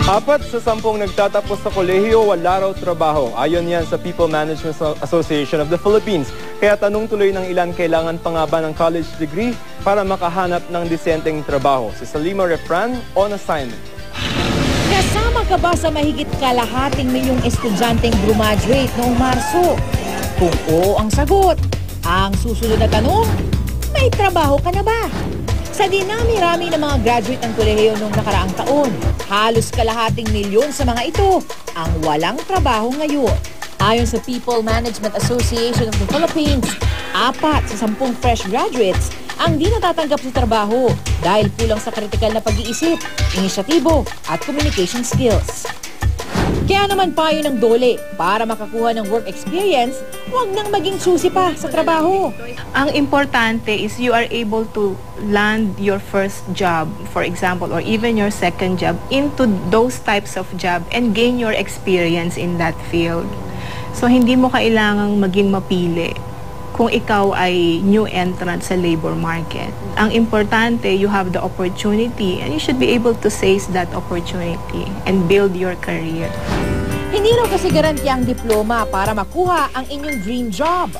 4 sa 10 nagtatapos sa kolehiyo, wala raw trabaho. Ayon yan sa People Management Association of the Philippines. Kaya tanong tuloy ng ilan, kailangan pa nga ba ng college degree para makahanap ng disenteng trabaho? Si Salima Refran on assignment. Kasama ka ba sa mahigit kalahating milyong estudyanteng graduate noong Marso? Kung oo ang sagot, ang susunod na tanong, may trabaho ka na ba? Sa dinami-rami ng mga graduate ng kolehiyo noong nakaraang taon, halos kalahating milyon sa mga ito ang walang trabaho ngayon. Ayon sa People Management Association of the Philippines, 4 sa 10 fresh graduates ang di natatanggap sa trabaho dahil kulang sa kritikal na pag-iisip, inisyatibo at communication skills. Kaya naman payo ng DOLE, para makakuha ng work experience, huwag nang maging susi pa sa trabaho. Ang importante is you are able to land your first job, for example, or even your second job into those types of job and gain your experience in that field. So hindi mo kailangang maging mapili kung ikaw ay new entrant sa labor market. Ang importante, you have the opportunity and you should be able to seize that opportunity and build your career. Hindi raw kasi garantiya ang diploma para makuha ang inyong dream job.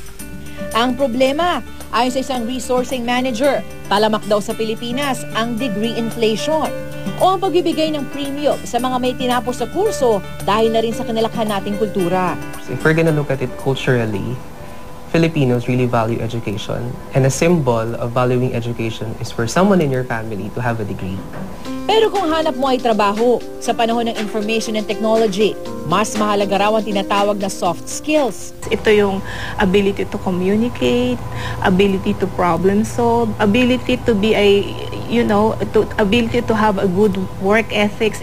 Ang problema, ayon sa isang resourcing manager, talamak daw sa Pilipinas ang degree inflation o ang pagbibigay ng premium sa mga may tinapos sa kurso dahil na rin sa kinalakhan nating kultura. If we're gonna look at it culturally, Filipinos really value education, and a symbol of valuing education is for someone in your family to have a degree. Pero kung hanap mo ay trabaho sa panahon ng information and technology, mas mahalaga raw ang tinatawag na soft skills. Ito yung ability to communicate, ability to problem solve, ability to be ability to have a good work ethics.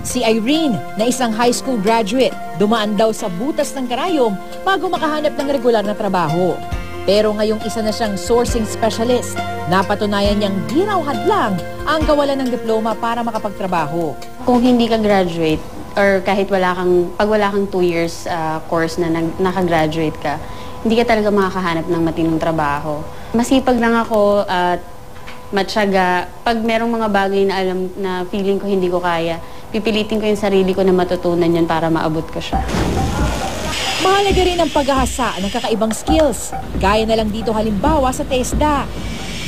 Si Irene, na isang high school graduate, dumaan daw sa butas ng karayom bago makahanap ng regular na trabaho. Pero ngayong isa na siyang sourcing specialist, napatunayan niyang di raw hadlang ang kawalan ng diploma para makapagtrabaho. Kung hindi ka graduate or kahit pag wala kang 2 years course na nakagraduate ka, hindi ka talaga makakahanap ng matinong trabaho. Masipag lang ako at matyaga. Pag merong mga bagay na alam na feeling ko hindi ko kaya, pipilitin ko yung sarili ko na matutunan yun para maabot ko siya. Mahalaga rin ang paghahasa ng kakaibang skills. Gaya na lang dito halimbawa sa TESDA.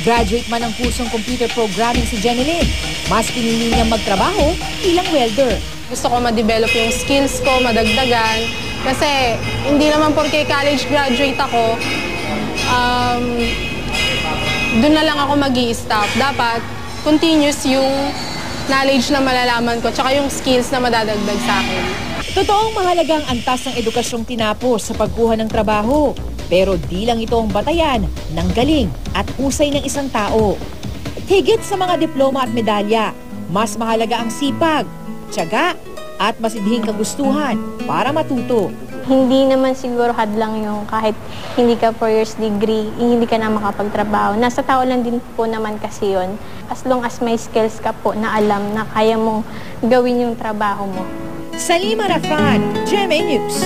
Graduate man ng kursong computer programming si Jenilyn, mas pinili niyang magtrabaho bilang welder. Gusto ko ma-develop yung skills ko, madagdagan. Kasi hindi naman porke college graduate ako, doon na lang ako mag-i-stop. Dapat continuous yung knowledge na malalaman ko, tsaka yung skills na madadagdag sa akin. Totoong mahalagang antas ng edukasyong tinapos sa pagkuha ng trabaho. Pero di lang ito ang batayan ng galing at husay ng isang tao. Higit sa mga diploma at medalya, mas mahalaga ang sipag, tiyaga at masidhing kagustuhan para matuto. Hindi naman siguro hadlang yung kahit hindi ka 4 years degree, hindi ka na makapagtrabaho. Nasa tao lang din po naman kasi yun. As long as may skills ka po na alam na kaya mong gawin yung trabaho mo. Salima Refran, GMA News.